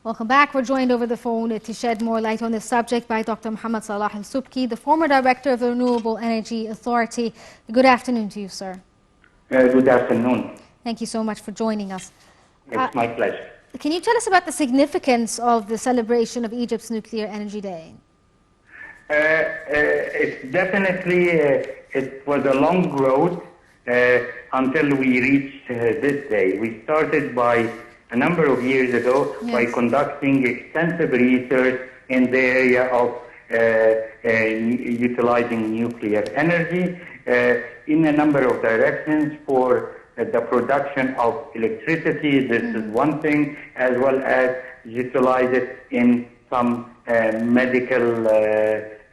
Welcome back. We're joined over the phone to shed more light on this subject by Dr. Mohamed Sobky, the former director of the Renewable Energy Authority. Good afternoon to you, sir. Good afternoon. Thank you so much for joining us. It's my pleasure. Can you tell us about the significance of the celebration of Egypt's Nuclear Energy Day? It's definitely, it was a long road until we reached this day. We started by a number of years ago by conducting extensive research in the area of utilizing nuclear energy in a number of directions for the production of electricity. This is one thing, as well as utilize it in some medical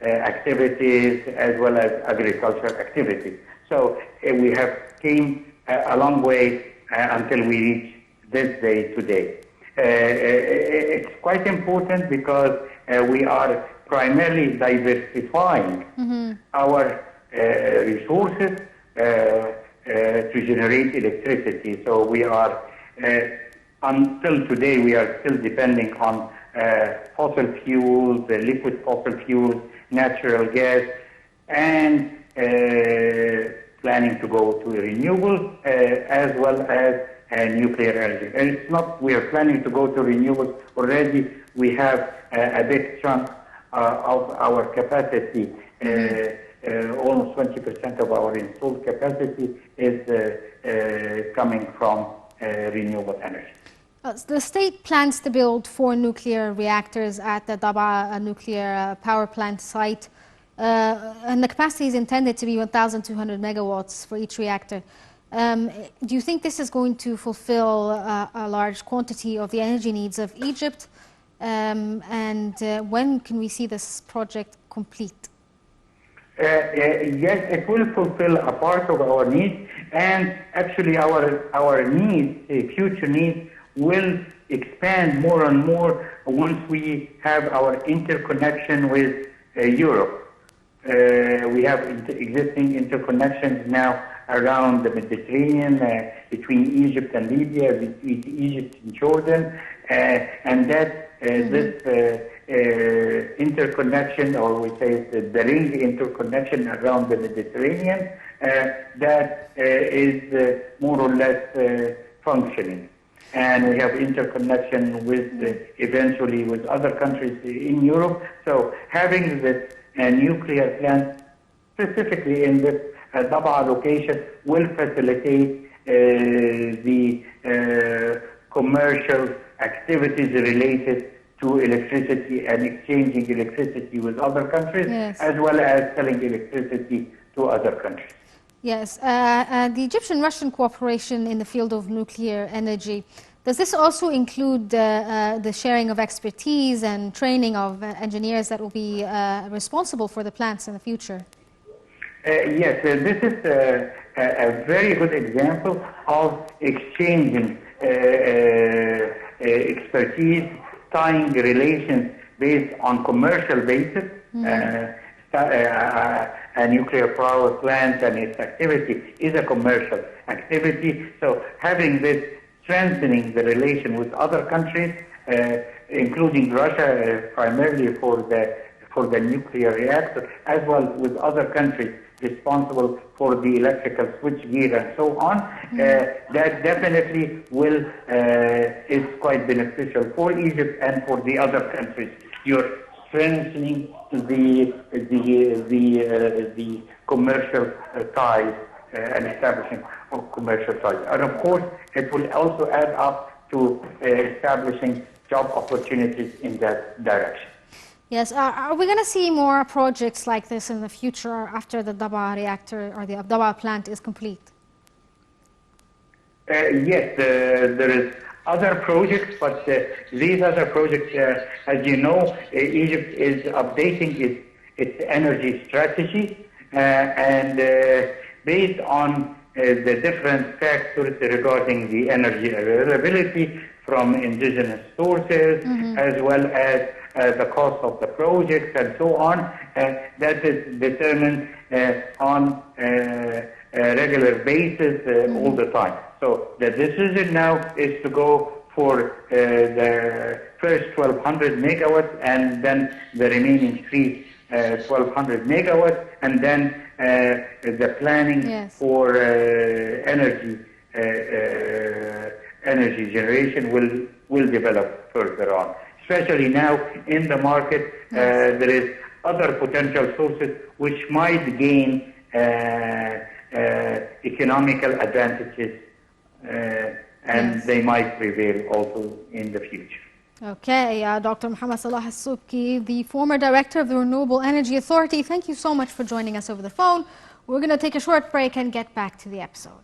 activities as well as agricultural activities. So we have came a long way until we reach this day today. It's quite important because we are primarily diversifying our resources to generate electricity. So we are, until today, we are still depending on fossil fuels, liquid fossil fuels, natural gas, and planning to go to renewable as well as nuclear energy. And it's not we are planning to go to renewables already. We have a big chunk of our capacity. Almost 20% of our installed capacity is coming from renewable energy. The state plans to build 4 nuclear reactors at the Daba nuclear power plant site, and the capacity is intended to be 1,200 megawatts for each reactor. Do you think this is going to fulfill a large quantity of the energy needs of Egypt? And when can we see this project complete? Yes, it will fulfill a part of our needs, and actually our needs, future needs, will expand more and more once we have our interconnection with Europe. We have existing interconnections now around the Mediterranean, between Egypt and Libya, between Egypt and Jordan, and that this interconnection, or we say the ring interconnection around the Mediterranean, that is more or less functioning. And we have interconnection with eventually with other countries in Europe. So having this nuclear plant specifically in this Daba location will facilitate the commercial activities related to electricity and exchanging electricity with other countries, as well as selling electricity to other countries. Yes, the Egyptian-Russian cooperation in the field of nuclear energy, does this also include the sharing of expertise and training of engineers that will be responsible for the plants in the future? Yes, this is a very good example of exchanging expertise, tying relations based on commercial basis. A nuclear power plant and its activity is a commercial activity. So having this, strengthening the relation with other countries, including Russia, primarily for the nuclear reactor, as well with other countries responsible for the electrical switchgear and so on, that definitely will is quite beneficial for Egypt and for the other countries. You're strengthening the commercial ties and establishing of commercial ties. And of course, it will also add up to establishing job opportunities in that direction. Yes, are we going to see more projects like this in the future after the Daba reactor or the Daba plant is complete? Yes, there is other projects, but these other projects, as you know, Egypt is updating its energy strategy, and based on the different factors regarding the energy availability from indigenous sources, as well as the cost of the projects and so on, that is determined on a regular basis all the time. So the decision now is to go for the first 1,200 megawatts, and then the remaining 1,200 megawatts, and then the planning for energy generation will develop further on. Especially now in the market, there is other potential sources which might gain economical advantages, and they might prevail also in the future. Okay, Dr. Mohamed Salah Sobky, the former director of the Renewable Energy Authority, thank you so much for joining us over the phone. We're going to take a short break and get back to the episode.